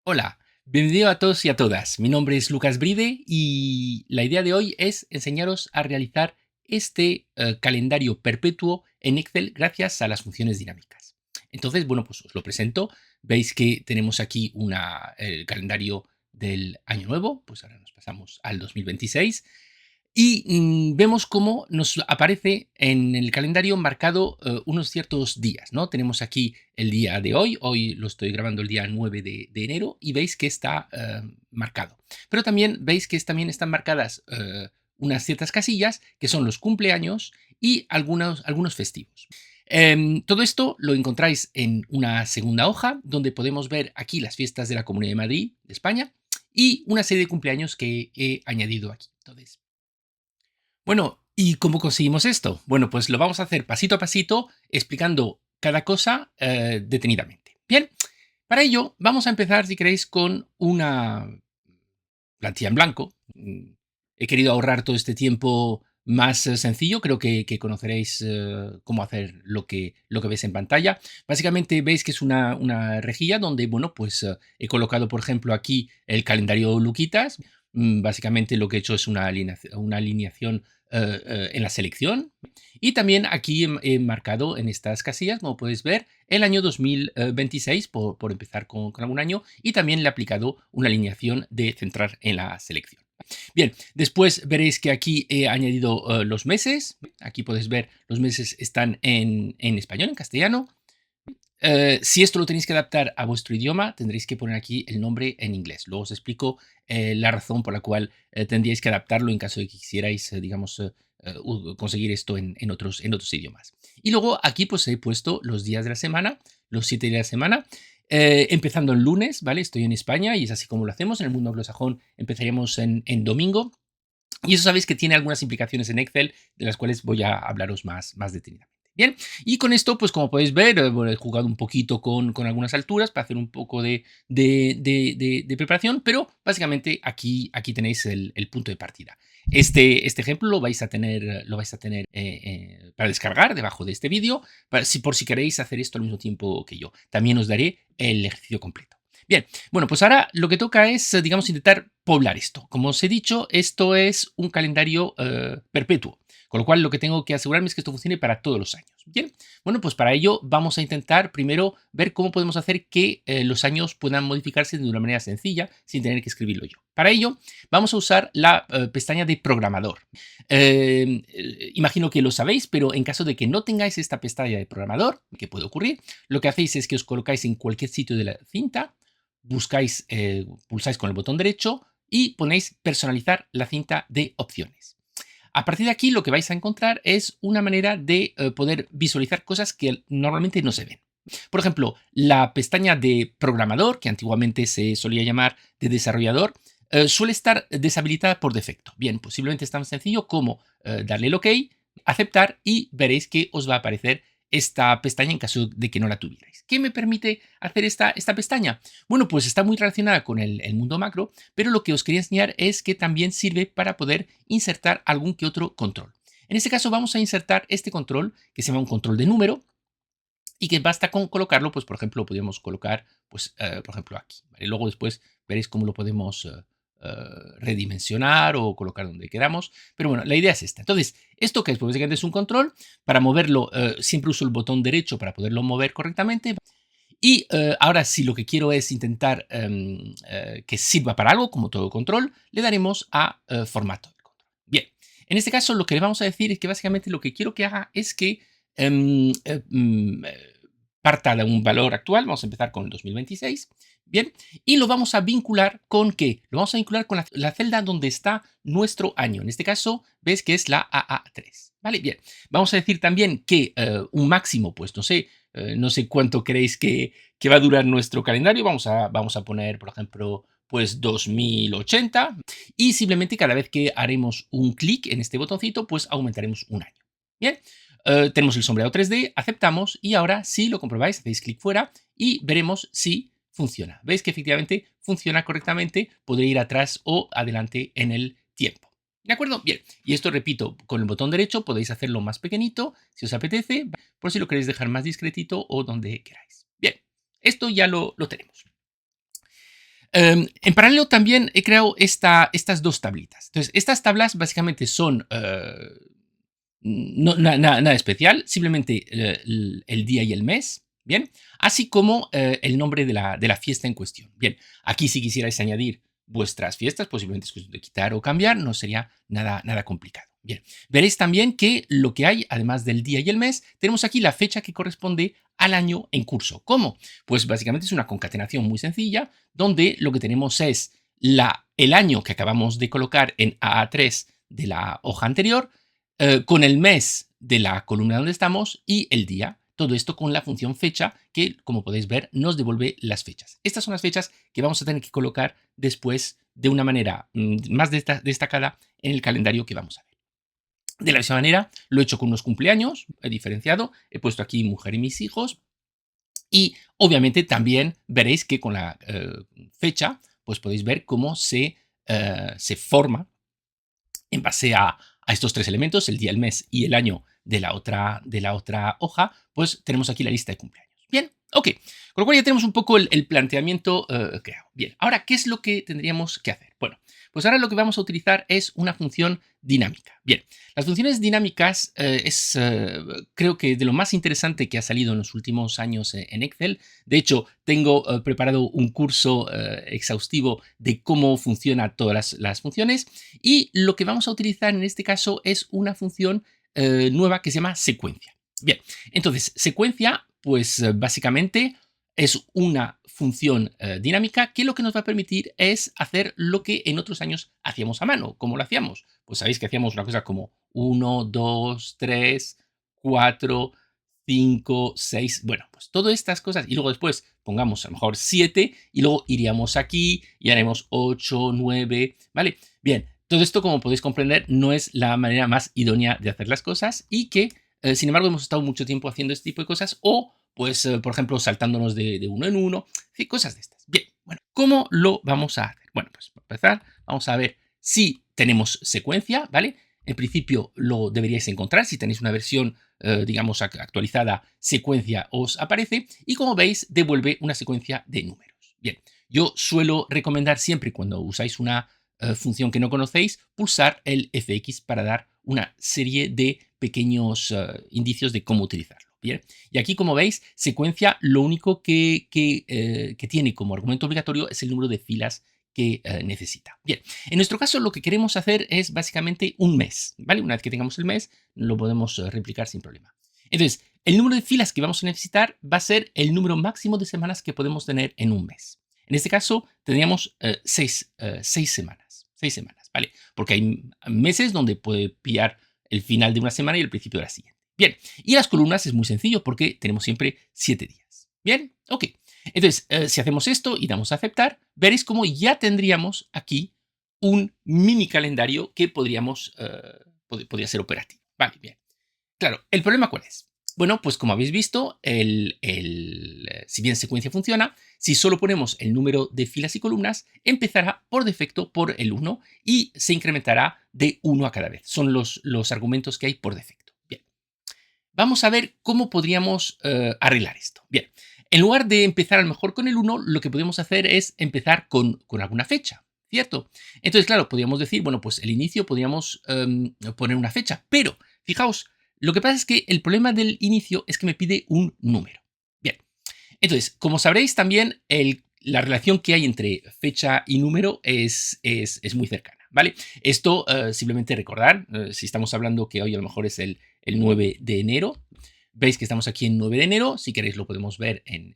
Hola, bienvenido a todos y a todas. Mi nombre es Lucas Bride y la idea de hoy es enseñaros a realizar este calendario perpetuo en Excel gracias a las funciones dinámicas. Entonces, bueno, pues os lo presento. Veis que tenemos aquí el calendario del año nuevo, pues ahora nos pasamos al 2026 y vemos cómo nos aparece en el calendario marcado unos ciertos días, ¿no? Tenemos aquí el día de hoy lo estoy grabando el día 9 de enero y veis que está marcado. Pero también veis que también están marcadas unas ciertas casillas que son los cumpleaños y algunos festivos. Todo esto lo encontráis en una segunda hoja donde podemos ver aquí las fiestas de la Comunidad de Madrid, de España, y una serie de cumpleaños que he añadido aquí. Entonces, bueno, ¿y cómo conseguimos esto? Bueno, pues lo vamos a hacer pasito a pasito, explicando cada cosa detenidamente. Bien, para ello vamos a empezar, si queréis, con una plantilla en blanco. He querido ahorrar todo este tiempo más sencillo, creo que conoceréis cómo hacer lo que ves en pantalla. Básicamente veis que es una rejilla donde, bueno, pues he colocado, por ejemplo, aquí el calendario Luquitas. Básicamente lo que he hecho es una alineación en la selección. Y también aquí he marcado en estas casillas, como podéis ver, el año 2026, por empezar con algún año, y también le he aplicado una alineación de centrar en la selección. Bien, después veréis que aquí he añadido los meses. Aquí podéis ver los meses están en español, en castellano. Si esto lo tenéis que adaptar a vuestro idioma, tendréis que poner aquí el nombre en inglés. Luego os explico la razón por la cual tendríais que adaptarlo en caso de que quisierais, digamos, conseguir esto en otros idiomas. Y luego aquí pues he puesto los días de la semana, los 7 días de la semana, empezando el lunes, ¿vale? Estoy en España y es así como lo hacemos. En el mundo anglosajón empezaríamos en domingo. Y eso sabéis que tiene algunas implicaciones en Excel, de las cuales voy a hablaros más detenidamente. Bien, y con esto, pues como podéis ver, bueno, he jugado un poquito con algunas alturas para hacer un poco de preparación, pero básicamente aquí tenéis el punto de partida. Este ejemplo lo vais a tener para descargar debajo de este vídeo, por si queréis hacer esto al mismo tiempo que yo. También os daré el ejercicio completo. Bien, bueno, pues ahora lo que toca es, digamos, intentar poblar esto. Como os he dicho, esto es un calendario perpetuo, con lo cual lo que tengo que asegurarme es que esto funcione para todos los años. Bien, bueno, pues para ello vamos a intentar primero ver cómo podemos hacer que los años puedan modificarse de una manera sencilla sin tener que escribirlo yo. Para ello vamos a usar la pestaña de programador. Imagino que lo sabéis, pero en caso de que no tengáis esta pestaña de programador, que puede ocurrir, lo que hacéis es que os colocáis en cualquier sitio de la cinta, buscáis, pulsáis con el botón derecho y ponéis personalizar la cinta de opciones. A partir de aquí lo que vais a encontrar es una manera de poder visualizar cosas que normalmente no se ven. Por ejemplo, la pestaña de programador, que antiguamente se solía llamar de desarrollador, suele estar deshabilitada por defecto. Bien, posiblemente es tan sencillo como darle el OK, aceptar y veréis que os va a aparecer esta pestaña en caso de que no la tuvierais. ¿Qué me permite hacer esta pestaña? Bueno, pues está muy relacionada con el mundo macro, pero lo que os quería enseñar es que también sirve para poder insertar algún que otro control. En este caso vamos a insertar este control que se llama un control de número y que basta con colocarlo, pues por ejemplo, lo podríamos colocar, pues por ejemplo aquí. ¿Vale? Luego después veréis cómo lo podemos redimensionar o colocar donde queramos. Pero bueno, la idea es esta. Entonces, ¿esto qué es? Pues básicamente es un control. Para moverlo, siempre uso el botón derecho para poderlo mover correctamente. Y ahora, si lo que quiero es intentar que sirva para algo, como todo control, le daremos a formato de control. Bien, en este caso lo que le vamos a decir es que básicamente lo que quiero que haga es que parta de un valor actual, vamos a empezar con el 2026, bien, y lo vamos a vincular con ¿qué? Lo vamos a vincular con la celda donde está nuestro año. En este caso, ves que es la AA3. Vale, bien. Vamos a decir también que un máximo, pues no sé cuánto creéis que va a durar nuestro calendario. Vamos a poner, por ejemplo, pues 2080 y simplemente cada vez que haremos un clic en este botoncito, pues aumentaremos un año. Bien, tenemos el sombreado 3D, aceptamos y ahora si lo comprobáis, hacéis clic fuera y veremos si funciona. ¿Veis que efectivamente funciona correctamente? Podré ir atrás o adelante en el tiempo. ¿De acuerdo? Bien. Y esto, repito, con el botón derecho podéis hacerlo más pequeñito si os apetece, por si lo queréis dejar más discretito o donde queráis. Bien, esto ya lo tenemos. En paralelo también he creado estas dos tablitas. Entonces, estas tablas básicamente son nada especial, simplemente el día y el mes, ¿bien? Así como el nombre de la fiesta en cuestión. Bien, aquí si quisierais añadir vuestras fiestas, posiblemente es cuestión de quitar o cambiar, no sería nada complicado. Bien, veréis también que lo que hay, además del día y el mes, tenemos aquí la fecha que corresponde al año en curso. ¿Cómo? Pues básicamente es una concatenación muy sencilla, donde lo que tenemos es el año que acabamos de colocar en AA3 de la hoja anterior, con el mes de la columna donde estamos y el día. Todo esto con la función fecha que, como podéis ver, nos devuelve las fechas. Estas son las fechas que vamos a tener que colocar después de una manera más destacada en el calendario que vamos a ver. De la misma manera, lo he hecho con unos cumpleaños, he diferenciado, he puesto aquí mujer y mis hijos, y obviamente también veréis que con la fecha, pues podéis ver cómo se forma en base a estos tres elementos, el día, el mes y el año de la otra hoja, pues tenemos aquí la lista de cumpleaños. Bien, ok. Con lo cual ya tenemos un poco el planteamiento creado. Bien, ahora, ¿qué es lo que tendríamos que hacer? Bueno, pues ahora lo que vamos a utilizar es una función dinámica. Bien, las funciones dinámicas creo que de lo más interesante que ha salido en los últimos años en Excel. De hecho, tengo preparado un curso exhaustivo de cómo funcionan todas las funciones, y lo que vamos a utilizar en este caso es una función nueva que se llama secuencia. Bien, entonces, secuencia, pues básicamente es una función dinámica que lo que nos va a permitir es hacer lo que en otros años hacíamos a mano. ¿Cómo lo hacíamos? Pues sabéis que hacíamos una cosa como 1, 2, 3, 4, 5, 6. Bueno, pues todas estas cosas. Y luego después pongamos a lo mejor 7 y luego iríamos aquí y haremos 8, 9. ¿Vale? Bien, todo esto, como podéis comprender, no es la manera más idónea de hacer las cosas y que, sin embargo, hemos estado mucho tiempo haciendo este tipo de cosas o, pues, por ejemplo, saltándonos de uno en uno, sí, cosas de estas. Bien, bueno, ¿cómo lo vamos a hacer? Bueno, pues para empezar, vamos a ver si tenemos secuencia, ¿vale? En principio lo deberíais encontrar. Si tenéis una versión, digamos, actualizada, secuencia os aparece y, como veis, devuelve una secuencia de números. Bien, yo suelo recomendar siempre cuando usáis una función que no conocéis, pulsar el FX para dar una serie de pequeños indicios de cómo utilizarlo. Bien, y aquí, como veis, secuencia lo único que tiene como argumento obligatorio es el número de filas que necesita. Bien, en nuestro caso lo que queremos hacer es básicamente un mes, ¿vale? Una vez que tengamos el mes, lo podemos replicar sin problema. Entonces, el número de filas que vamos a necesitar va a ser el número máximo de semanas que podemos tener en un mes. En este caso, tendríamos 6 semanas. 6 semanas, ¿vale? Porque hay meses donde puede pillar el final de una semana y el principio de la siguiente. Bien, y las columnas es muy sencillo porque tenemos siempre 7 días. Bien, ok. Entonces, si hacemos esto y damos a aceptar, veréis cómo ya tendríamos aquí un mini calendario que podría ser operativo. Vale, bien. Claro, ¿el problema cuál es? Bueno, pues como habéis visto, si bien secuencia funciona, si solo ponemos el número de filas y columnas, empezará por defecto por el 1 y se incrementará de 1 a cada vez. Son los argumentos que hay por defecto. Bien, vamos a ver cómo podríamos arreglar esto. Bien, en lugar de empezar a lo mejor con el 1, lo que podemos hacer es empezar con alguna fecha, ¿cierto? Entonces, claro, podríamos decir, bueno, pues el inicio podríamos poner una fecha, pero fijaos, lo que pasa es que el problema del inicio es que me pide un número. Bien, entonces, como sabréis también, la relación que hay entre fecha y número es muy cercana, ¿vale? Esto simplemente recordar, si estamos hablando que hoy a lo mejor es el 9 de enero, veis que estamos aquí en 9 de enero, si queréis lo podemos ver en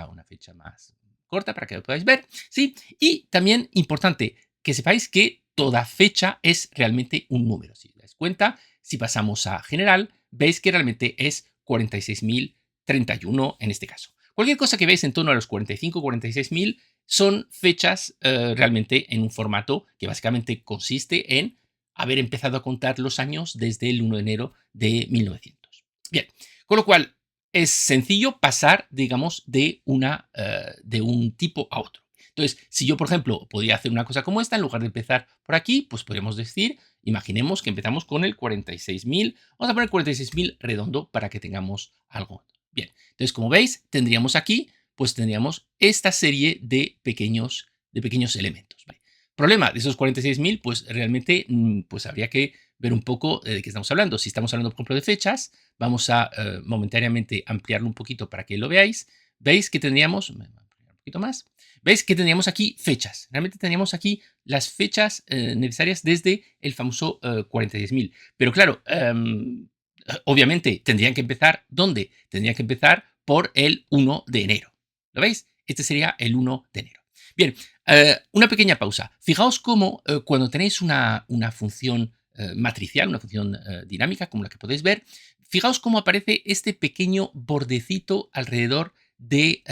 una fecha más corta para que lo podáis ver, ¿sí? Y también importante que sepáis que toda fecha es realmente un número. Si os dais cuenta, si pasamos a general, veis que realmente es 46.031 en este caso. Cualquier cosa que veis en torno a los 45 46.000 son fechas realmente en un formato que básicamente consiste en haber empezado a contar los años desde el 1 de enero de 1900. Bien, con lo cual es sencillo pasar, digamos, de un tipo a otro. Entonces, si yo, por ejemplo, podría hacer una cosa como esta, en lugar de empezar por aquí, pues podríamos decir, imaginemos que empezamos con el 46.000. Vamos a poner 46.000 redondo para que tengamos algo. Bien, entonces, como veis, tendríamos aquí, pues tendríamos esta serie de pequeños de pequeños elementos. ¿Vale? Problema de esos 46.000, pues realmente pues habría que ver un poco de qué estamos hablando. Si estamos hablando, por ejemplo, de fechas, vamos a momentáneamente ampliarlo un poquito para que lo veáis. Veis que tendríamos, un poquito más, veis que tendríamos aquí fechas. Realmente tendríamos aquí las fechas necesarias desde el famoso 46.000. Pero claro, obviamente tendrían que empezar, ¿dónde? Tendrían que empezar por el 1 de enero. ¿Lo veis? Este sería el 1 de enero. Bien, una pequeña pausa. Fijaos cómo cuando tenéis una función matricial, una función dinámica, como la que podéis ver, fijaos cómo aparece este pequeño bordecito alrededor de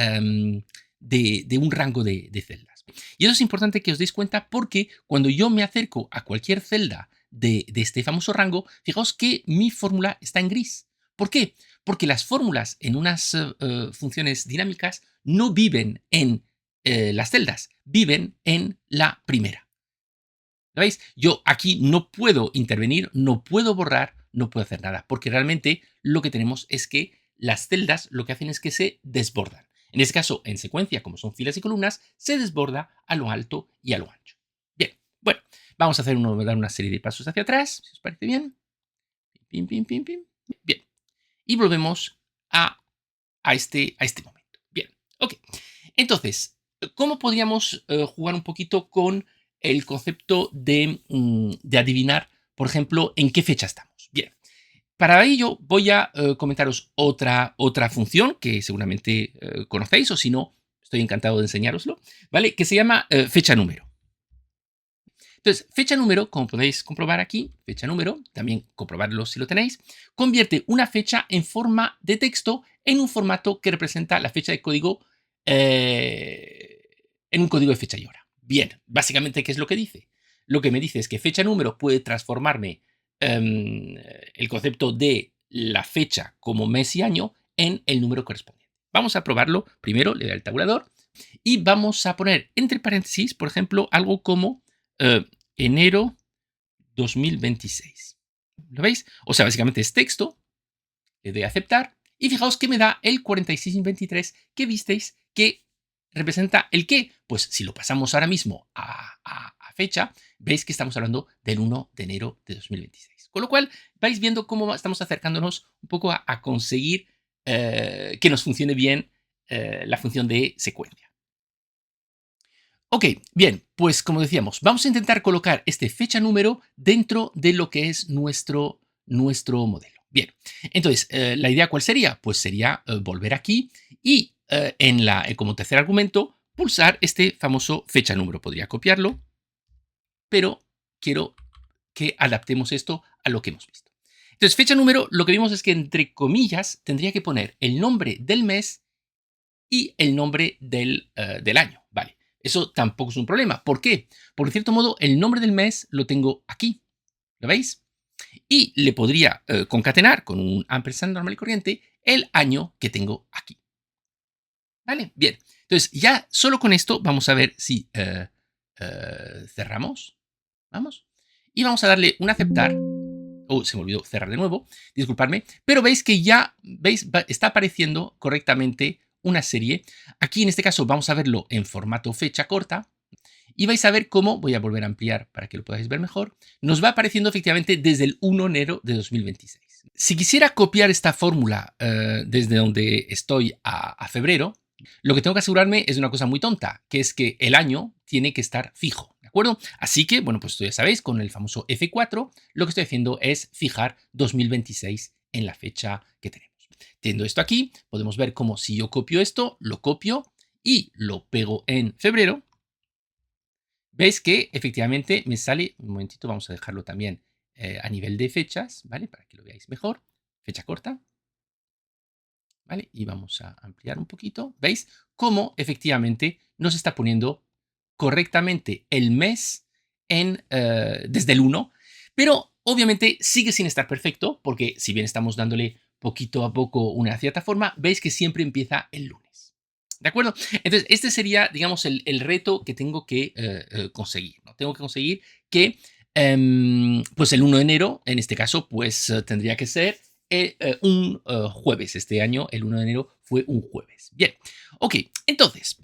un rango de celdas. Y eso es importante que os deis cuenta porque cuando yo me acerco a cualquier celda de este famoso rango, fijaos que mi fórmula está en gris. ¿Por qué? Porque las fórmulas en unas funciones dinámicas no viven en las celdas, viven en la primera. ¿Lo veis? Yo aquí no puedo intervenir, no puedo borrar, no puedo hacer nada, porque realmente lo que tenemos es que las celdas lo que hacen es que se desbordan. En este caso, en secuencia, como son filas y columnas, se desborda a lo alto y a lo ancho. Bien, bueno, vamos a dar una serie de pasos hacia atrás, si os parece bien. Pim, pim, pim, pim. Bien, y volvemos a este momento. Bien, ok. Entonces, ¿cómo podríamos jugar un poquito con el concepto de adivinar, por ejemplo, en qué fecha estamos? Bien, para ello voy a comentaros otra función que seguramente conocéis, o si no, estoy encantado de enseñároslo, ¿vale? Que se llama fecha número. Entonces, fecha número, como podéis comprobar aquí, fecha número, también comprobarlo si lo tenéis, convierte una fecha en forma de texto en un formato que representa la fecha de código en un código de fecha y hora. Bien, básicamente, ¿qué es lo que dice? Lo que me dice es que fecha número puede transformarme el concepto de la fecha como mes y año en el número correspondiente. Vamos a probarlo. Primero le doy al tabulador y vamos a poner entre paréntesis, por ejemplo, algo como enero 2026. ¿Lo veis? O sea, básicamente es texto, le doy a aceptar y fijaos que me da el 4623 que visteis que representa el qué. Pues si lo pasamos ahora mismo a fecha, veis que estamos hablando del 1 de enero de 2026. Con lo cual, vais viendo cómo estamos acercándonos un poco a conseguir que nos funcione bien la función de secuencia. Ok, bien, pues como decíamos, vamos a intentar colocar este fecha número dentro de lo que es nuestro modelo. Bien, entonces, ¿la idea cuál sería? Pues sería volver aquí y como tercer argumento, pulsar este famoso fecha número. Podría copiarlo, pero quiero que adaptemos esto a lo que hemos visto. Entonces, fecha número, lo que vimos es que entre comillas tendría que poner el nombre del mes y el nombre del año. Vale. Eso tampoco es un problema. ¿Por qué? Porque, de cierto modo, el nombre del mes lo tengo aquí. ¿Lo veis? Y le podría concatenar con un ampersand normal y corriente el año que tengo aquí. ¿Vale? Bien. Entonces, ya solo con esto vamos a ver si cerramos. Vamos. Y vamos a darle un aceptar. Oh, se me olvidó cerrar de nuevo. Disculpadme. Pero veis que ya, veis, está apareciendo correctamente una serie. Aquí en este caso vamos a verlo en formato fecha corta y vais a ver cómo, voy a volver a ampliar para que lo podáis ver mejor, nos va apareciendo efectivamente desde el 1 de enero de 2026. Si quisiera copiar esta fórmula desde donde estoy a febrero, lo que tengo que asegurarme es una cosa muy tonta, que es que el año tiene que estar fijo, ¿de acuerdo? Así que, bueno, pues esto ya sabéis, con el famoso F4, lo que estoy haciendo es fijar 2026 en la fecha que tenemos. Teniendo esto aquí, podemos ver cómo si yo copio esto, lo copio y lo pego en febrero. Veis que efectivamente me sale, un momentito, vamos a dejarlo también a nivel de fechas, ¿vale? Para que lo veáis mejor. Fecha corta. ¿Vale? Y vamos a ampliar un poquito. ¿Veis cómo efectivamente nos está poniendo correctamente el mes desde el 1? Pero obviamente sigue sin estar perfecto, porque si bien estamos dándole poquito a poco una cierta forma, veis que siempre empieza el lunes. ¿De acuerdo? Entonces, este sería, digamos, el reto que tengo que conseguir, ¿no? Tengo que conseguir que, pues el 1 de enero, en este caso, pues tendría que ser un jueves. Este año, el 1 de enero, fue un jueves. Bien, ok, entonces,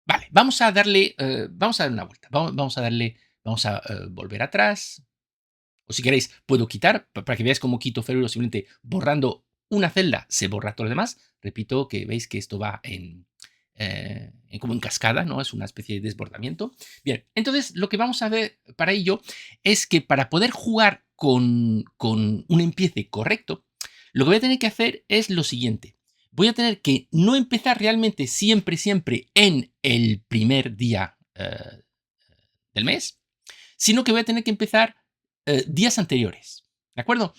Vale, vamos a darle, vamos a dar una vuelta. Vamos a darle, vamos a volver atrás. O si queréis, puedo quitar, para que veáis cómo quito febrero simplemente borrando una celda, se borra todo lo demás. Repito que veis que esto va como en cascada, ¿no? Es una especie de desbordamiento. Bien, entonces lo que vamos a ver para ello es que para poder jugar con un empiece correcto, lo que voy a tener que hacer es lo siguiente. Voy a tener que no empezar realmente siempre, siempre en el primer día del mes, sino que voy a tener que empezar días anteriores. ¿De acuerdo?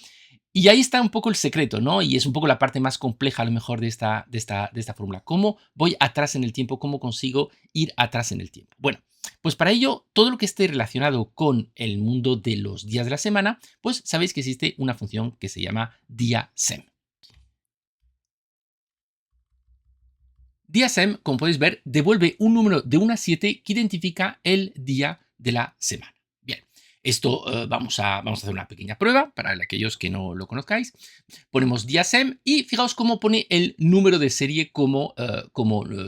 Y ahí está un poco el secreto, ¿no? Y es un poco la parte más compleja, a lo mejor, de esta fórmula. ¿Cómo voy atrás en el tiempo? ¿Cómo consigo ir atrás en el tiempo? Bueno, pues para ello, todo lo que esté relacionado con el mundo de los días de la semana, pues sabéis que existe una función que se llama DIASEM. DIASEM, como podéis ver, devuelve un número de 1 a 7 que identifica el día de la semana. Bien, esto vamos a hacer una pequeña prueba para aquellos que no lo conozcáis. Ponemos DIASEM y fijaos cómo pone el número de serie como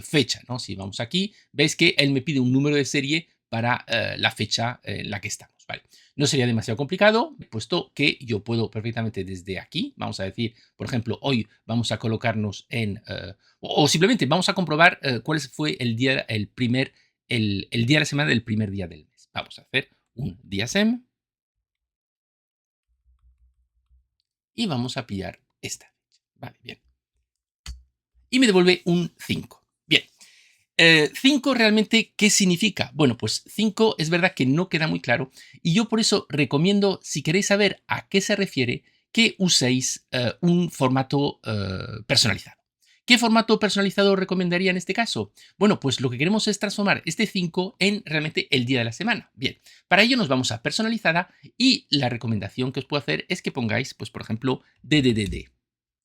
fecha, ¿no? Si vamos aquí, veis que él me pide un número de serie para la fecha en la que estamos. Vale. No sería demasiado complicado, puesto que yo puedo perfectamente desde aquí, vamos a decir, por ejemplo, hoy vamos a colocarnos o simplemente vamos a comprobar cuál fue el día, el día de la semana del primer día del mes. Vamos a hacer un DIASEM y vamos a pillar esta fecha. Vale, bien. Y me devuelve un 5. Bien. 5 realmente, ¿qué significa? Bueno, pues 5 es verdad que no queda muy claro y yo por eso recomiendo, si queréis saber a qué se refiere, que uséis un formato personalizado. ¿Qué formato personalizado recomendaría en este caso? Bueno, pues lo que queremos es transformar este 5 en realmente el día de la semana. Bien, para ello nos vamos a personalizada y la recomendación que os puedo hacer es que pongáis, pues por ejemplo, DDDD.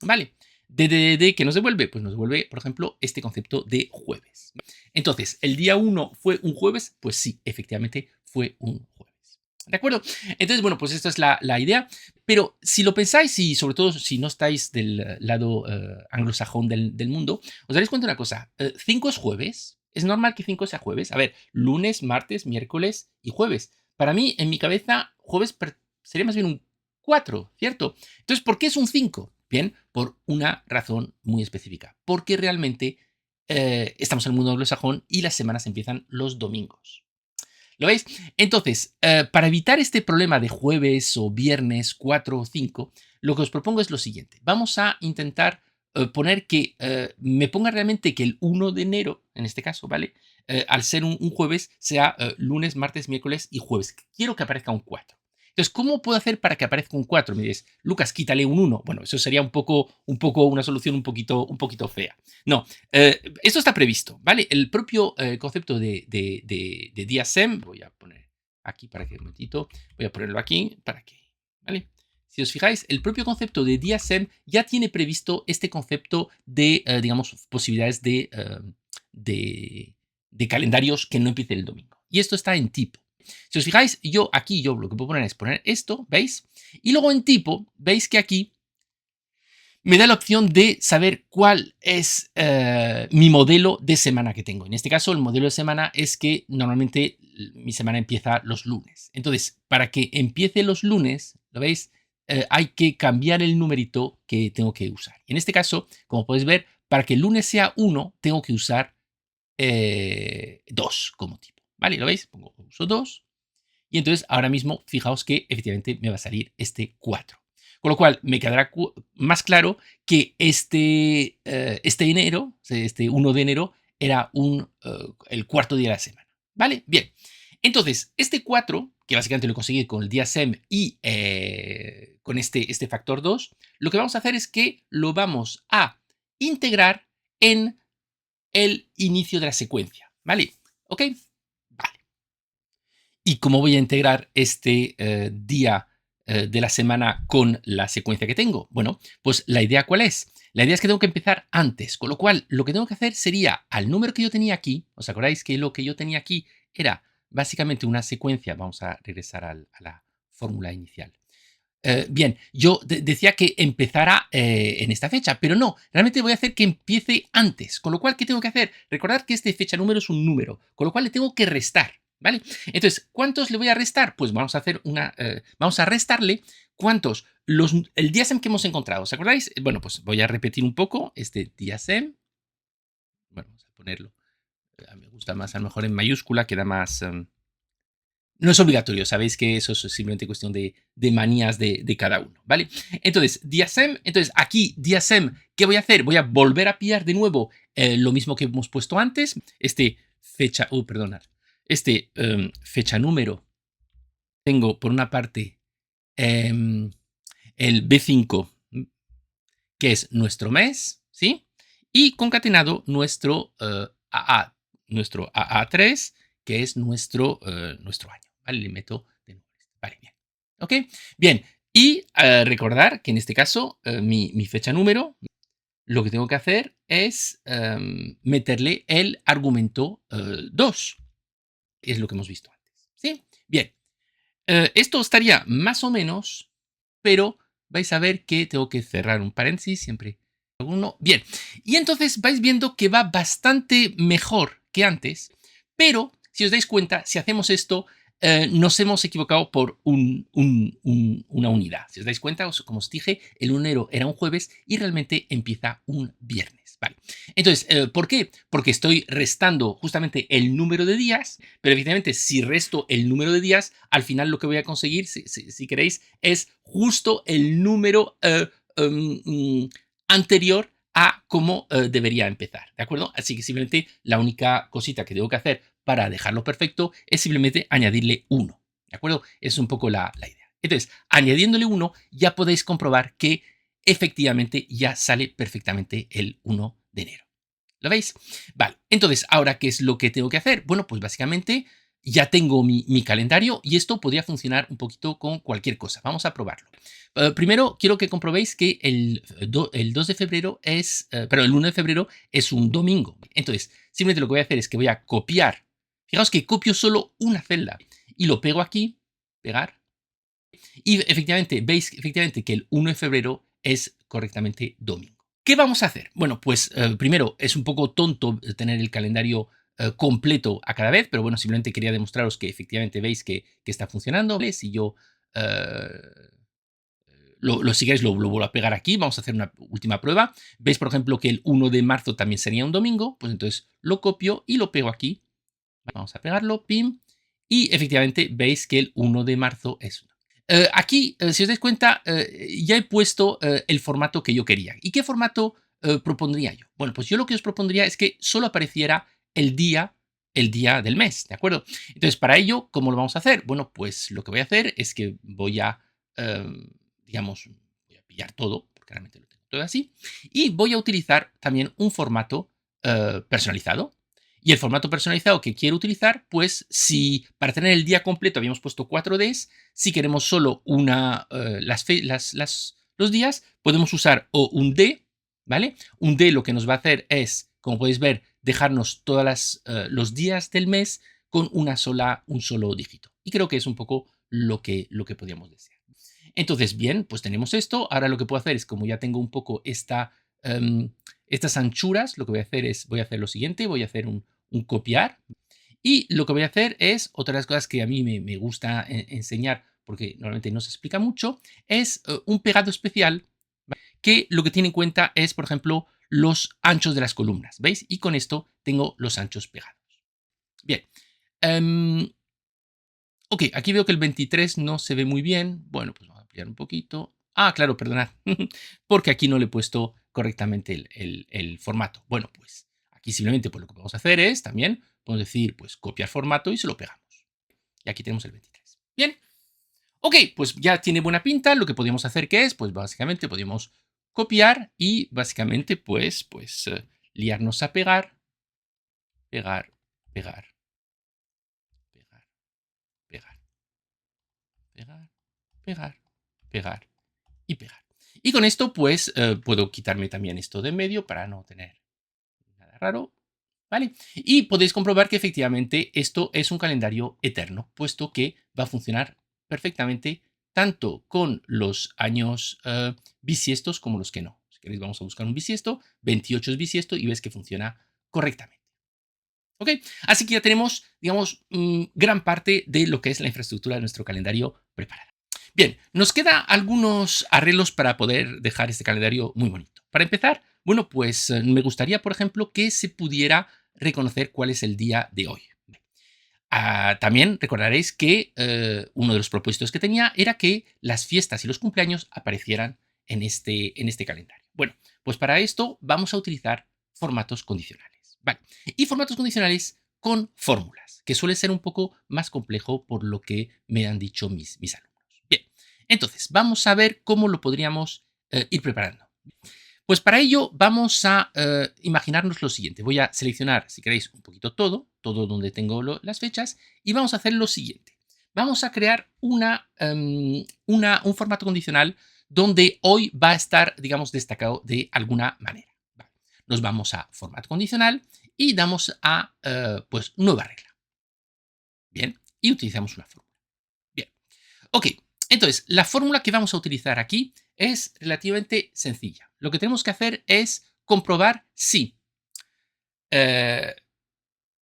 ¿Vale? DDD, ¿qué nos devuelve? Pues nos devuelve, por ejemplo, este concepto de jueves. Entonces, ¿el día 1 fue un jueves? Pues sí, efectivamente fue un jueves. ¿De acuerdo? Entonces, bueno, pues esta es la idea. Pero si lo pensáis y sobre todo si no estáis del lado anglosajón del mundo, os daréis cuenta de una cosa. 5 es jueves. Es normal que 5 sea jueves. A ver, lunes, martes, miércoles y jueves. Para mí, en mi cabeza, jueves sería más bien un 4, ¿cierto? Entonces, ¿por qué es un 5? Bien, por una razón muy específica. Porque realmente estamos en el mundo anglosajón y las semanas empiezan los domingos. ¿Lo veis? Entonces, para evitar este problema de jueves o viernes 4 o 5, lo que os propongo es lo siguiente. Vamos a intentar poner que me ponga realmente que el 1 de enero, en este caso, ¿vale? Al ser un jueves, sea lunes, martes, miércoles y jueves. Quiero que aparezca un 4. Entonces, ¿cómo puedo hacer para que aparezca un 4? Me dices, Lucas, quítale un 1. Bueno, eso sería un poco una solución un poquito fea. No, esto está previsto, ¿vale? El propio concepto de DIASEM, voy a poner aquí para que un momentito, voy a ponerlo aquí para que, ¿vale? Si os fijáis, el propio concepto de DIASEM ya tiene previsto este concepto de, digamos, posibilidades de calendarios que no empiecen el domingo. Y esto está en tipo. Si os fijáis, yo lo que puedo poner es poner esto, ¿veis? Y luego en tipo, veis que aquí me da la opción de saber cuál es mi modelo de semana que tengo. En este caso, el modelo de semana es que normalmente mi semana empieza los lunes. Entonces, para que empiece los lunes, ¿lo veis? Hay que cambiar el numerito que tengo que usar. En este caso, como podéis ver, para que el lunes sea 1, tengo que usar 2 como tipo. ¿Vale? ¿Lo veis? Uso 2. Y entonces, ahora mismo, fijaos que efectivamente me va a salir este 4. Con lo cual, me quedará más claro que este enero, este 1 de enero, era el cuarto día de la semana. ¿Vale? Bien. Entonces, este 4, que básicamente lo conseguí con el día SEM y con este factor 2, lo que vamos a hacer es que lo vamos a integrar en el inicio de la secuencia. ¿Vale? ¿Ok? Vale. ¿Y cómo voy a integrar este día de la semana con la secuencia que tengo? Bueno, pues la idea ¿cuál es? La idea es que tengo que empezar antes, con lo cual lo que tengo que hacer sería al número que yo tenía aquí, ¿os acordáis que lo que yo tenía aquí era básicamente una secuencia? Vamos a regresar a la fórmula inicial. Bien, yo decía que empezara en esta fecha, pero no, realmente voy a hacer que empiece antes. Con lo cual, ¿qué tengo que hacer? Recordad que este fecha número es un número, con lo cual le tengo que restar, ¿vale? Entonces, ¿cuántos le voy a restar? Pues vamos a hacer vamos a restarle cuántos, el DSM que hemos encontrado, ¿os acordáis? Bueno, pues voy a repetir un poco este DSM. Bueno, vamos a ponerlo, me gusta más a lo mejor en mayúscula, queda más... no es obligatorio, sabéis que eso es simplemente cuestión de manías de cada uno, ¿vale? Entonces, DSM, entonces aquí DSM, ¿qué voy a hacer? Voy a volver a pillar de nuevo lo mismo que hemos puesto antes, perdonad, fecha número, tengo por una parte em, el B5, que es nuestro mes, ¿sí? Y concatenado nuestro AA3, que es nuestro año, ¿vale? Le meto de nuevo. Vale, bien. ¿Ok? Bien. Y recordar que en este caso, mi fecha número, lo que tengo que hacer es meterle el argumento 2, que es lo que hemos visto antes. ¿Sí? Bien. Esto estaría más o menos, pero vais a ver que tengo que cerrar un paréntesis siempre. Uno. Bien, y entonces vais viendo que va bastante mejor que antes, pero si os dais cuenta, si hacemos esto, nos hemos equivocado por una unidad. Si os dais cuenta, como os dije, el 1 era un jueves y realmente empieza un viernes. Vale. Entonces, ¿por qué? Porque estoy restando justamente el número de días, pero evidentemente si resto el número de días, al final lo que voy a conseguir, si queréis, es justo el número anterior a cómo debería empezar, ¿de acuerdo? Así que simplemente la única cosita que tengo que hacer para dejarlo perfecto es simplemente añadirle 1, ¿de acuerdo? Es un poco la idea. Entonces, añadiéndole 1, ya podéis comprobar que efectivamente ya sale perfectamente el 1 de enero. ¿Lo veis? Vale, entonces, ¿ahora qué es lo que tengo que hacer? Bueno, pues básicamente ya tengo mi calendario y esto podría funcionar un poquito con cualquier cosa. Vamos a probarlo. Primero, quiero que comprobéis que el 2 de febrero el 1 de febrero es un domingo. Entonces, simplemente lo que voy a hacer es que voy a copiar. Fijaos que copio solo una celda y lo pego aquí, pegar. Y efectivamente, veis efectivamente que el 1 de febrero es correctamente domingo. ¿Qué vamos a hacer? Bueno, pues primero es un poco tonto tener el calendario completo a cada vez, pero bueno, simplemente quería demostraros que efectivamente veis que está funcionando. ¿Vale? Si yo eh, si queréis lo vuelvo a pegar aquí, vamos a hacer una última prueba. Veis, por ejemplo, que el 1 de marzo también sería un domingo, pues entonces lo copio y lo pego aquí. Vamos a pegarlo, pim, y efectivamente veis que el 1 de marzo es aquí, si os dais cuenta, ya he puesto el formato que yo quería. ¿Y qué formato propondría yo? Bueno, pues yo lo que os propondría es que solo apareciera el día, el día del mes, ¿de acuerdo? Entonces, para ello, ¿cómo lo vamos a hacer? Bueno, pues lo que voy a hacer es que voy a, digamos, voy a pillar todo, porque realmente lo tengo todo así, y voy a utilizar también un formato personalizado. Y el formato personalizado que quiero utilizar, pues si para tener el día completo habíamos puesto 4Ds, si queremos solo los días, podemos usar o un D, ¿vale? Un D lo que nos va a hacer es, como podéis ver, dejarnos todos los días del mes con un solo dígito. Y creo que es un poco lo que podríamos desear. Entonces, bien, pues tenemos esto. Ahora lo que puedo hacer es, como ya tengo un poco estas anchuras, lo que voy a hacer lo siguiente, voy a hacer un copiar. Y lo que voy a hacer es, otra de las cosas que a mí me gusta enseñar, porque normalmente no se explica mucho, es un pegado especial que lo que tiene en cuenta es, por ejemplo, los anchos de las columnas, ¿veis? Y con esto tengo los anchos pegados. Bien. Ok, aquí veo que el 23 no se ve muy bien. Bueno, pues vamos a ampliar un poquito. Ah, claro, perdonad, porque aquí no le he puesto correctamente el formato. Bueno, pues aquí simplemente pues, lo que vamos a hacer es también, podemos decir, pues copiar formato y se lo pegamos. Y aquí tenemos el 23. Bien. Ok, pues ya tiene buena pinta. Lo que podríamos hacer que es, pues básicamente podríamos copiar y básicamente liarnos a pegar, pegar, pegar, pegar, pegar, pegar, pegar, pegar y pegar. Y con esto, pues, puedo quitarme también esto de en medio para no tener nada raro, ¿vale? Y podéis comprobar que efectivamente esto es un calendario eterno, puesto que va a funcionar perfectamente tanto con los años bisiestos como los que no. Si queréis, vamos a buscar un bisiesto. 28 es bisiesto y ves que funciona correctamente. ¿Ok? Así que ya tenemos, digamos, gran parte de lo que es la infraestructura de nuestro calendario preparada. Bien, nos queda algunos arreglos para poder dejar este calendario muy bonito. Para empezar, bueno, pues me gustaría, por ejemplo, que se pudiera reconocer cuál es el día de hoy. También recordaréis que uno de los propósitos que tenía era que las fiestas y los cumpleaños aparecieran en este calendario. Bueno, pues para esto vamos a utilizar formatos condicionales. Vale. Y formatos condicionales con fórmulas, que suele ser un poco más complejo por lo que me han dicho mis alumnos. Bien, entonces vamos a ver cómo lo podríamos ir preparando. Pues para ello vamos a imaginarnos lo siguiente. Voy a seleccionar, si queréis, un poquito todo donde tengo las fechas, y vamos a hacer lo siguiente. Vamos a crear un formato condicional donde hoy va a estar, digamos, destacado de alguna manera. Vale. Nos vamos a formato condicional y damos a, pues, nueva regla. Bien, y utilizamos una fórmula. Bien, ok. Entonces, la fórmula que vamos a utilizar aquí es relativamente sencilla. Lo que tenemos que hacer es comprobar si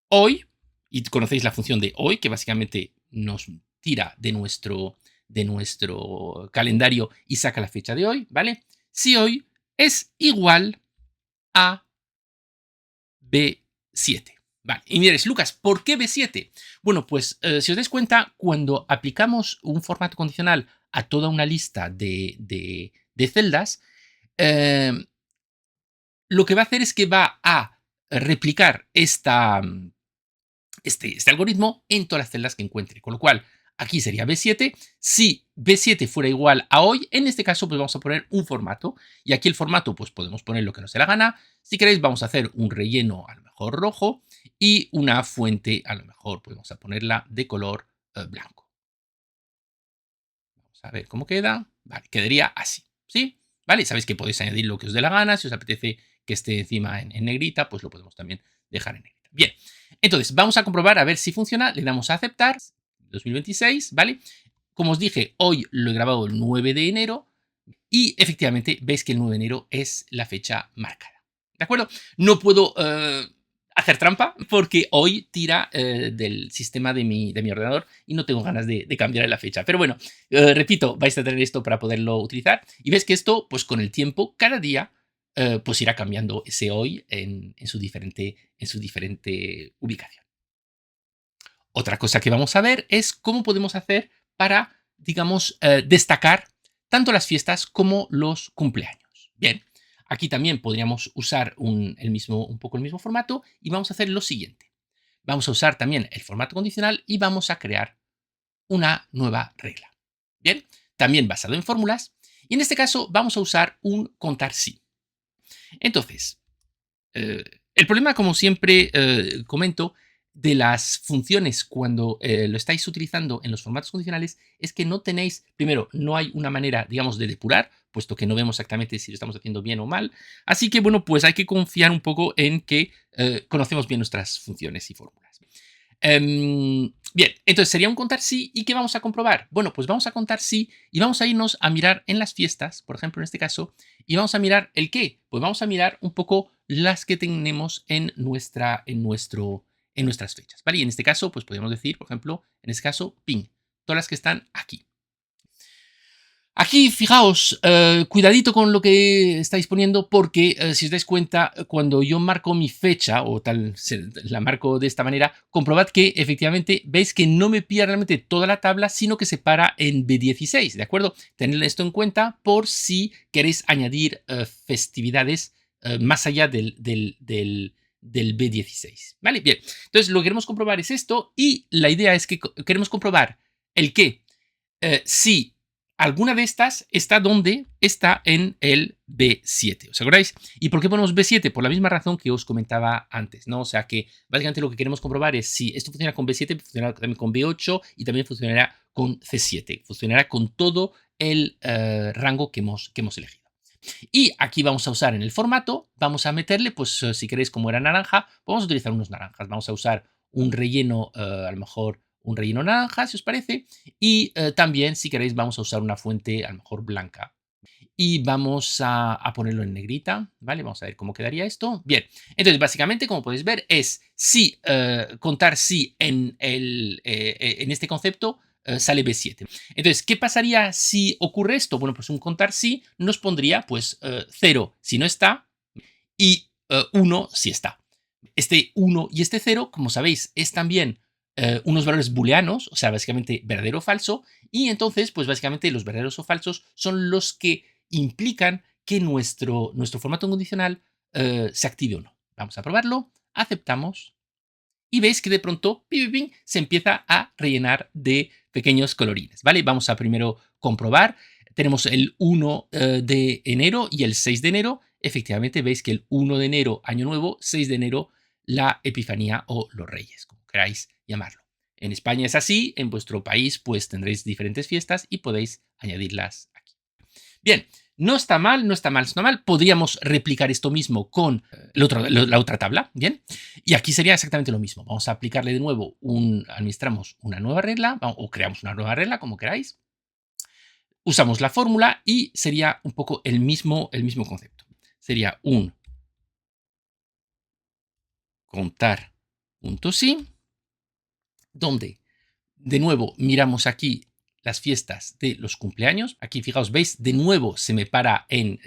hoy, y conocéis la función de hoy, que básicamente nos tira de nuestro calendario y saca la fecha de hoy, ¿vale? Si hoy es igual a B7. Vale, y miréis, Lucas, ¿por qué B7? Bueno, pues si os dais cuenta, cuando aplicamos un formato condicional a toda una lista de celdas, eh, lo que va a hacer es que va a replicar este algoritmo en todas las celdas que encuentre. Con lo cual, aquí sería B7. Si B7 fuera igual a hoy, en este caso, pues vamos a poner un formato. Y aquí el formato, pues podemos poner lo que nos dé la gana. Si queréis, vamos a hacer un relleno, a lo mejor rojo, y una fuente, a lo mejor, pues vamos a ponerla de color blanco. Vamos a ver cómo queda. Vale, quedaría así, ¿sí? ¿Vale? Sabéis que podéis añadir lo que os dé la gana. Si os apetece que esté encima en negrita, pues lo podemos también dejar en negrita. Bien, entonces vamos a comprobar a ver si funciona. Le damos a aceptar. 2026, ¿vale? Como os dije, hoy lo he grabado el 9 de enero y efectivamente veis que el 9 de enero es la fecha marcada. ¿De acuerdo? No puedo hacer trampa porque hoy tira del sistema de mi ordenador y no tengo ganas de cambiar la fecha. Pero bueno, repito, vais a tener esto para poderlo utilizar y ves que esto, pues con el tiempo, cada día, pues irá cambiando ese hoy en su diferente ubicación. Otra cosa que vamos a ver es cómo podemos hacer para, digamos, destacar tanto las fiestas como los cumpleaños. Bien, aquí también podríamos usar un poco el mismo formato y vamos a hacer lo siguiente. Vamos a usar también el formato condicional y vamos a crear una nueva regla. Bien, también basado en fórmulas. Y en este caso vamos a usar un contar sí. Entonces, el problema, como siempre comento, de las funciones cuando lo estáis utilizando en los formatos condicionales es que no tenéis, primero, no hay una manera, digamos, de depurar, puesto que no vemos exactamente si lo estamos haciendo bien o mal. Así que, bueno, pues hay que confiar un poco en que conocemos bien nuestras funciones y fórmulas. Bien, entonces sería un contar sí. ¿Y qué vamos a comprobar? Bueno, pues vamos a contar sí y vamos a irnos a mirar en las fiestas, por ejemplo, en este caso, y vamos a mirar el qué. Pues vamos a mirar un poco las que tenemos en nuestras fechas, ¿vale? Y en este caso, pues podríamos decir, por ejemplo, en este caso, ping, todas las que están aquí. Aquí, fijaos, cuidadito con lo que estáis poniendo porque si os dais cuenta, cuando yo marco mi fecha o tal, la marco de esta manera, comprobad que efectivamente veis que no me pilla realmente toda la tabla, sino que se para en B16, ¿de acuerdo? Tened esto en cuenta por si queréis añadir festividades más allá del B16, ¿vale? Bien, entonces lo que queremos comprobar es esto y la idea es que queremos comprobar el que si alguna de estas está donde está en el B7. ¿Os acordáis? ¿Y por qué ponemos B7? Por la misma razón que os comentaba antes, ¿no? O sea que básicamente lo que queremos comprobar es si esto funciona con B7, funcionará también con B8 y también funcionará con C7. Funcionará con todo el rango que hemos elegido. Y aquí vamos a usar en el formato, vamos a meterle, pues si queréis como era naranja, vamos a utilizar unos naranjas. Vamos a usar un relleno a lo mejor un relleno naranja, si os parece. Y también, si queréis, vamos a usar una fuente a lo mejor blanca. Y vamos a ponerlo en negrita, ¿vale? Vamos a ver cómo quedaría esto. Bien, entonces básicamente, como podéis ver, es si contar si en este concepto sale B7. Entonces, ¿qué pasaría si ocurre esto? Bueno, pues un contar si nos pondría pues 0 si no está y 1 si está. Este 1 y este 0, como sabéis, es también unos valores booleanos, o sea, básicamente verdadero o falso, y entonces, pues básicamente los verdaderos o falsos son los que implican que nuestro formato condicional se active o no. Vamos a probarlo, aceptamos, y veis que de pronto se empieza a rellenar de pequeños colorines, ¿vale? Vamos a primero comprobar. Tenemos el 1 de enero y el 6 de enero. Efectivamente, veis que el 1 de enero, Año Nuevo, 6 de enero, la Epifanía o los Reyes, como queráis llamarlo. En España es así, en vuestro país pues tendréis diferentes fiestas y podéis añadirlas aquí. Bien, no está mal, no está mal, no está mal. Podríamos replicar esto mismo con la otra tabla, ¿bien? Y aquí sería exactamente lo mismo. Vamos a aplicarle de nuevo, administramos una nueva regla, o creamos una nueva regla, como queráis. Usamos la fórmula y sería un poco el mismo concepto. Sería un contar.sí, donde de nuevo miramos aquí las fiestas de los cumpleaños. Aquí, fijaos, veis, de nuevo se me para en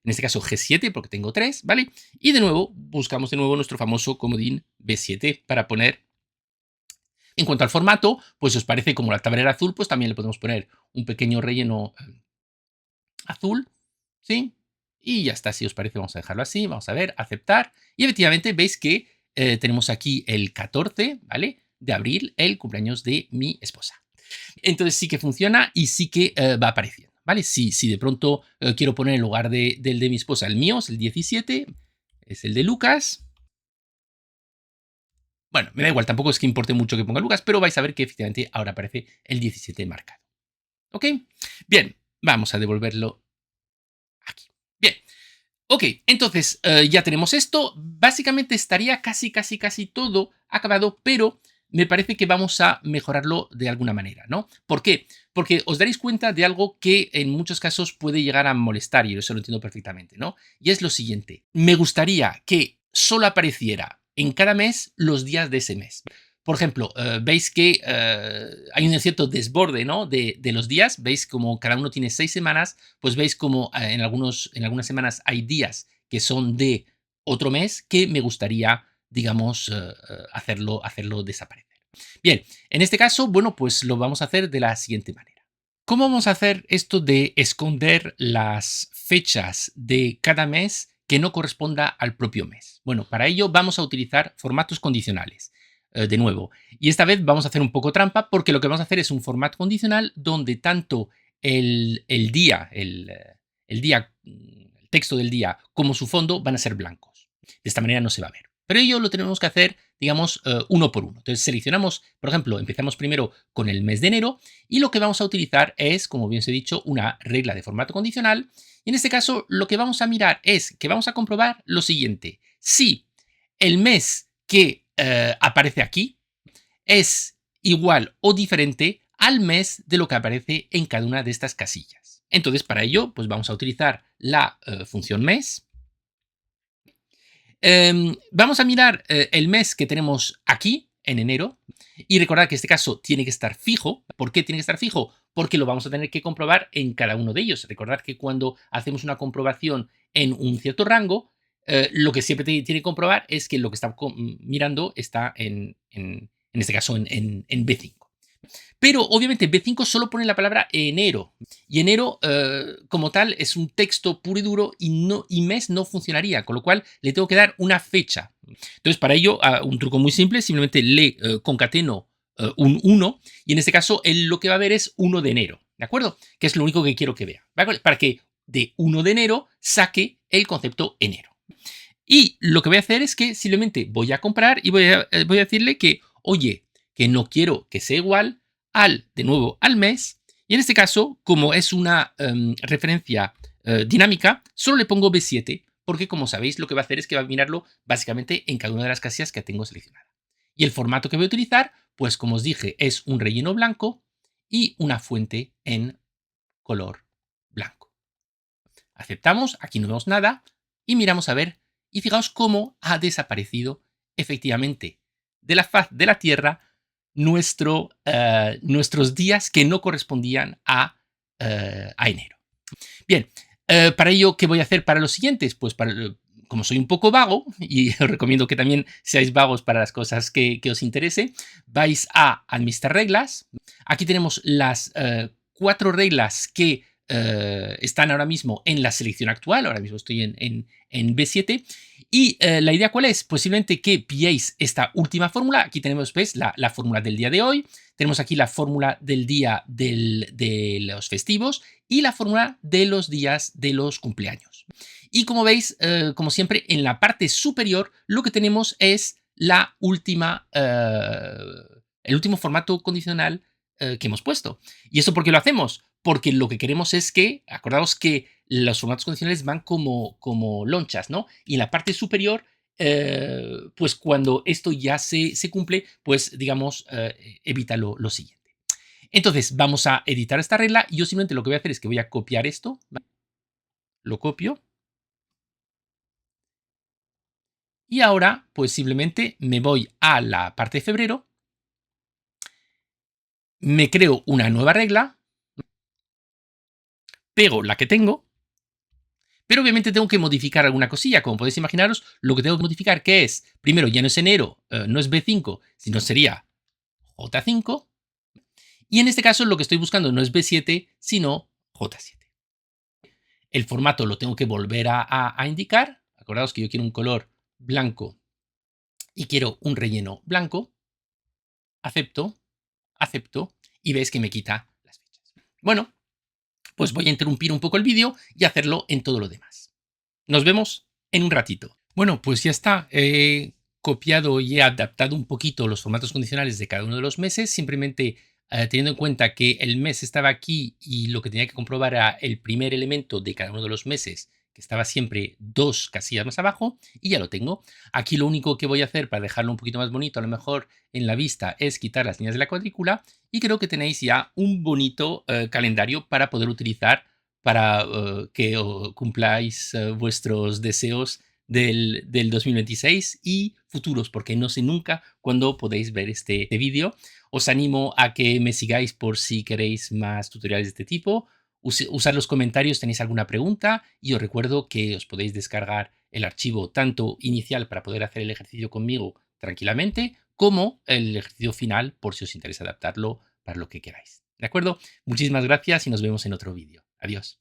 este caso G7, porque tengo 3, ¿vale? Y de nuevo buscamos de nuevo nuestro famoso comodín B7 para poner. En cuanto al formato, pues si os parece como la tablera azul, pues también le podemos poner un pequeño relleno azul, ¿sí? Y ya está, si os parece, vamos a dejarlo así, vamos a ver, aceptar. Y efectivamente veis que tenemos aquí el 14, ¿vale? De abril, el cumpleaños de mi esposa. Entonces sí que funciona y sí que va apareciendo, ¿vale? Si de pronto quiero poner en lugar del de mi esposa el mío, es el 17, es el de Lucas. Bueno, me da igual, tampoco es que importe mucho que ponga Lucas, pero vais a ver que efectivamente ahora aparece el 17 marcado. ¿Ok? Bien, vamos a devolverlo aquí. Bien. Ok, entonces ya tenemos esto. Básicamente estaría casi todo acabado, pero me parece que vamos a mejorarlo de alguna manera, ¿no? ¿Por qué? Porque os daréis cuenta de algo que en muchos casos puede llegar a molestar, y eso lo entiendo perfectamente, ¿no? Y es lo siguiente. Me gustaría que solo apareciera en cada mes los días de ese mes. Por ejemplo, veis que hay un cierto desborde, ¿no? de los días. Veis como cada uno tiene 6 semanas, pues veis como en algunas semanas hay días que son de otro mes que me gustaría, digamos, hacerlo desaparecer. Bien, en este caso, bueno, pues lo vamos a hacer de la siguiente manera. ¿Cómo vamos a hacer esto de esconder las fechas de cada mes que no corresponda al propio mes? Bueno, para ello vamos a utilizar formatos condicionales. De nuevo, y esta vez vamos a hacer un poco trampa porque lo que vamos a hacer es un formato condicional donde tanto el día, el texto del día como su fondo van a ser blancos. De esta manera no se va a ver. Pero ello lo tenemos que hacer, digamos, uno por uno. Entonces seleccionamos, por ejemplo, empezamos primero con el mes de enero y lo que vamos a utilizar es, como bien os he dicho, una regla de formato condicional. Y en este caso lo que vamos a mirar es que vamos a comprobar lo siguiente. Si el mes que aparece aquí es igual o diferente al mes de lo que aparece en cada una de estas casillas. Entonces, para ello, pues vamos a utilizar la función mes. Vamos a mirar el mes que tenemos aquí, en enero, y recordad que en este caso tiene que estar fijo. ¿Por qué tiene que estar fijo? Porque lo vamos a tener que comprobar en cada uno de ellos. Recordad que cuando hacemos una comprobación en un cierto rango, lo que siempre tiene que comprobar es que lo que está mirando está en este caso en B5. Pero obviamente B5 solo pone la palabra enero. Y enero, como tal, es un texto puro y duro y mes no funcionaría, con lo cual le tengo que dar una fecha. Entonces, para ello, un truco muy simple, simplemente le concateno un 1 y en este caso él lo que va a ver es 1 de enero, ¿de acuerdo? Que es lo único que quiero que vea, ¿vale? Para que de 1 de enero saque el concepto enero. Y lo que voy a hacer es que simplemente voy a comprar y voy a decirle que, oye, que no quiero que sea igual de nuevo, al mes. Y en este caso, como es una referencia dinámica, solo le pongo B7, porque como sabéis, lo que va a hacer es que va a mirarlo básicamente en cada una de las casillas que tengo seleccionada. Y el formato que voy a utilizar, pues como os dije, es un relleno blanco y una fuente en color blanco. Aceptamos, aquí no vemos nada y miramos a ver y fijaos cómo ha desaparecido efectivamente de la faz de la Tierra nuestros días que no correspondían a enero. Bien, para ello, ¿qué voy a hacer para los siguientes? Pues como soy un poco vago, y os recomiendo que también seáis vagos para las cosas que os interese, vais a administrar reglas. Aquí tenemos las 4 reglas que están ahora mismo en la selección actual. Ahora mismo estoy en B7. Y la idea, ¿cuál es? Posiblemente que pilléis esta última fórmula. Aquí tenemos, ¿ves? La fórmula del día de hoy. Tenemos aquí la fórmula del día de los festivos y la fórmula de los días de los cumpleaños. Y como veis, como siempre, en la parte superior lo que tenemos es el último formato condicional que hemos puesto. ¿Y eso por qué lo hacemos? Porque lo que queremos es que, acordaos que los formatos condicionales van como lonchas, ¿no? Y en la parte superior, pues cuando esto ya se cumple, pues digamos, evita lo siguiente. Entonces, vamos a editar esta regla y yo simplemente lo que voy a hacer es que voy a copiar esto, ¿vale? Lo copio y ahora, pues simplemente me voy a la parte de febrero, me creo una nueva regla, pego la que tengo, pero obviamente tengo que modificar alguna cosilla. Como podéis imaginaros, lo que tengo que modificar, que es, primero, ya no es enero, no es B5, sino sería J5. Y en este caso lo que estoy buscando no es B7, sino J7. El formato lo tengo que volver a indicar. Acordaos que yo quiero un color blanco y quiero un relleno blanco. Acepto, acepto y veis que me quita las fechas. Bueno, pues voy a interrumpir un poco el vídeo y hacerlo en todo lo demás. Nos vemos en un ratito. Bueno, pues ya está. He copiado y he adaptado un poquito los formatos condicionales de cada uno de los meses, simplemente teniendo en cuenta que el mes estaba aquí y lo que tenía que comprobar era el primer elemento de cada uno de los meses, que estaba siempre 2 casillas más abajo, y ya lo tengo. Aquí lo único que voy a hacer para dejarlo un poquito más bonito, a lo mejor en la vista, es quitar las líneas de la cuadrícula, y creo que tenéis ya un bonito calendario para poder utilizar para que cumpláis vuestros deseos del 2026 y futuros, porque no sé nunca cuándo podéis ver este vídeo. Os animo a que me sigáis por si queréis más tutoriales de este tipo. Usad los comentarios, tenéis alguna pregunta y os recuerdo que os podéis descargar el archivo tanto inicial para poder hacer el ejercicio conmigo tranquilamente, como el ejercicio final por si os interesa adaptarlo para lo que queráis. ¿De acuerdo? Muchísimas gracias y nos vemos en otro vídeo. Adiós.